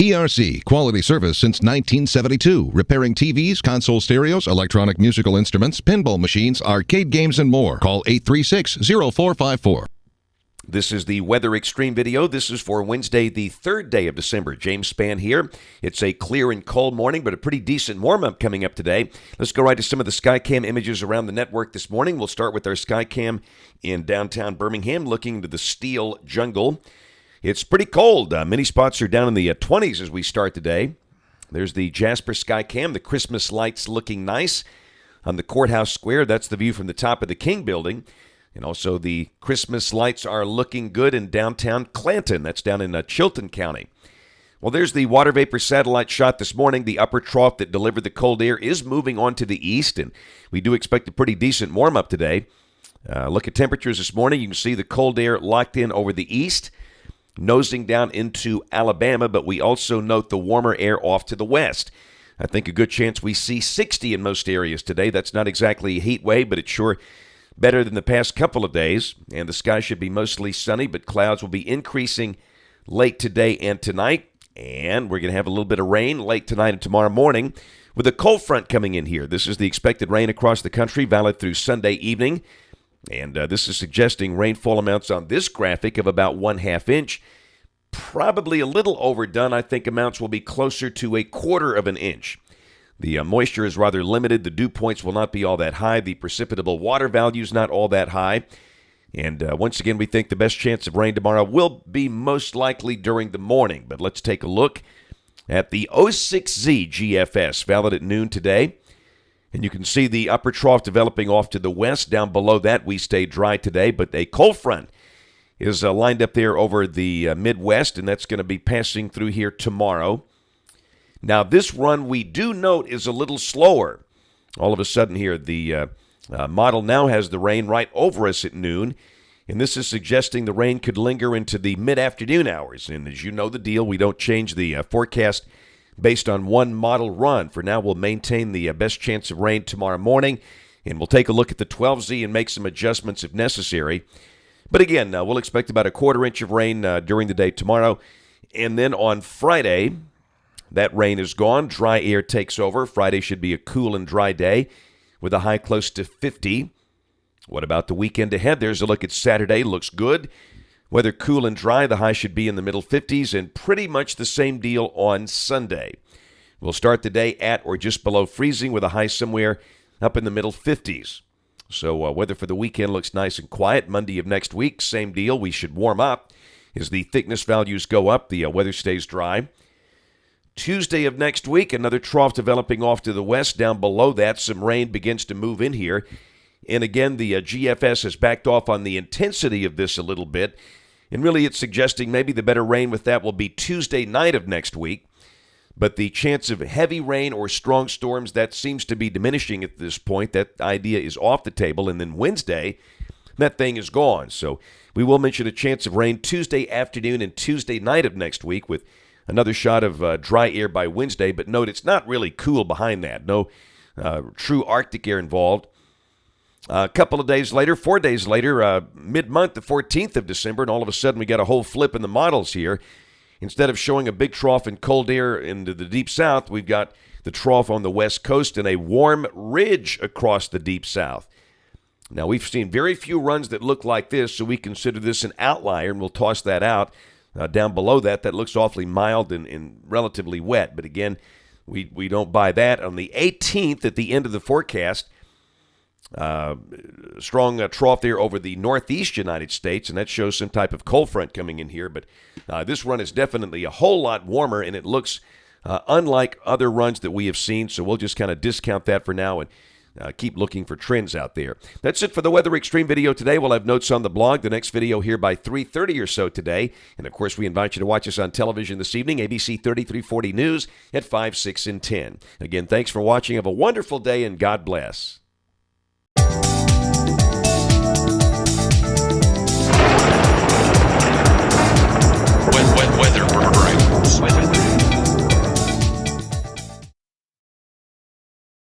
PRC, quality service since 1972. Repairing TVs, console stereos, electronic musical instruments, pinball machines, arcade games, and more. Call 836-0454. This is the Weather Extreme video. This is for Wednesday, the 3rd day of December. James Spann here. It's a clear and cold morning, but a pretty decent warm-up coming up today. Let's go right to some of the Skycam images around the network this morning. We'll start with our Skycam in downtown Birmingham, looking into the steel jungle. It's pretty cold. Many spots are down in the 20s as we start today. There's the Jasper Skycam, the Christmas lights looking nice on the courthouse square. That's the view from the top of the King building. And also the Christmas lights are looking good in downtown Clanton. That's down in Chilton County. Well, there's the water vapor satellite shot this morning. The upper trough that delivered the cold air is moving on to the east, and we do expect a pretty decent warm-up today. Look at temperatures this morning. You can see the cold air locked in over the east, nosing down into Alabama, but we also note the warmer air off to the west. I think a good chance we see 60 in most areas today. That's not exactly a heat wave, but it's sure better than the past couple of days, and the sky should be mostly sunny, but clouds will be increasing late today and tonight, and we're going to have a little bit of rain late tonight and tomorrow morning with a cold front coming in here. This is the expected rain across the country, valid through Sunday evening, and this is suggesting rainfall amounts on this graphic of about 1/2 inch. Probably a little overdone. I think amounts will be closer to 1/4 of an inch. The moisture is rather limited. The dew points will not be all that high. The precipitable water value is not all that high. And once again, we think the best chance of rain tomorrow will be most likely during the morning. But let's take a look at the 06Z GFS, valid at noon today. And you can see the upper trough developing off to the west. Down below that, we stay dry today, but a cold front is lined up there over the Midwest, and that's going to be passing through here tomorrow. Now, this run we do note is a little slower. All of a sudden here, the model now has the rain right over us at noon, and this is suggesting the rain could linger into the mid-afternoon hours. And as you know the deal, we don't change the forecast based on one model run. For now, we'll maintain the best chance of rain tomorrow morning, and we'll take a look at the 12Z and make some adjustments if necessary. But again, we'll expect about 1/4 inch of rain during the day tomorrow, and then on Friday, that rain is gone. Dry air takes over. Friday should be a cool and dry day with a high close to 50. What about the weekend ahead? There's a look at Saturday. Looks good. Weather cool and dry. The high should be in the middle 50s, and pretty much the same deal on Sunday. We'll start the day at or just below freezing with a high somewhere up in the middle 50s. So weather for the weekend looks nice and quiet. Monday of next week, same deal. We should warm up. As the thickness values go up, the weather stays dry. Tuesday of next week, another trough developing off to the west. Down below that, some rain begins to move in here. And again, the GFS has backed off on the intensity of this a little bit. And really, it's suggesting maybe the better rain with that will be Tuesday night of next week. But the chance of heavy rain or strong storms, that seems to be diminishing at this point. That idea is off the table. And then Wednesday, that thing is gone. So we will mention a chance of rain Tuesday afternoon and Tuesday night of next week with another shot of dry air by Wednesday, but note it's not really cool behind that. No true Arctic air involved. A couple of days later, 4 days later, mid-month, the 14th of December, and all of a sudden we got a whole flip in the models here. Instead of showing a big trough in cold air into the deep south, we've got the trough on the west coast and a warm ridge across the deep south. Now, we've seen very few runs that look like this, so we consider this an outlier, and we'll toss that out. Down below that, that looks awfully mild and relatively wet. But again, we don't buy that. On the 18th, at the end of the forecast, strong trough there over the northeast United States, and that shows some type of cold front coming in here. But this run is definitely a whole lot warmer, and it looks unlike other runs that we have seen. So we'll just kind of discount that for now and keep looking for trends out there. That's it for the Weather Extreme video today. We'll have notes on the blog. The next video here by 3:30 or so today. And, of course, we invite you to watch us on television this evening, ABC 3340 News at 5, 6, and 10. Again, thanks for watching. Have a wonderful day, and God bless.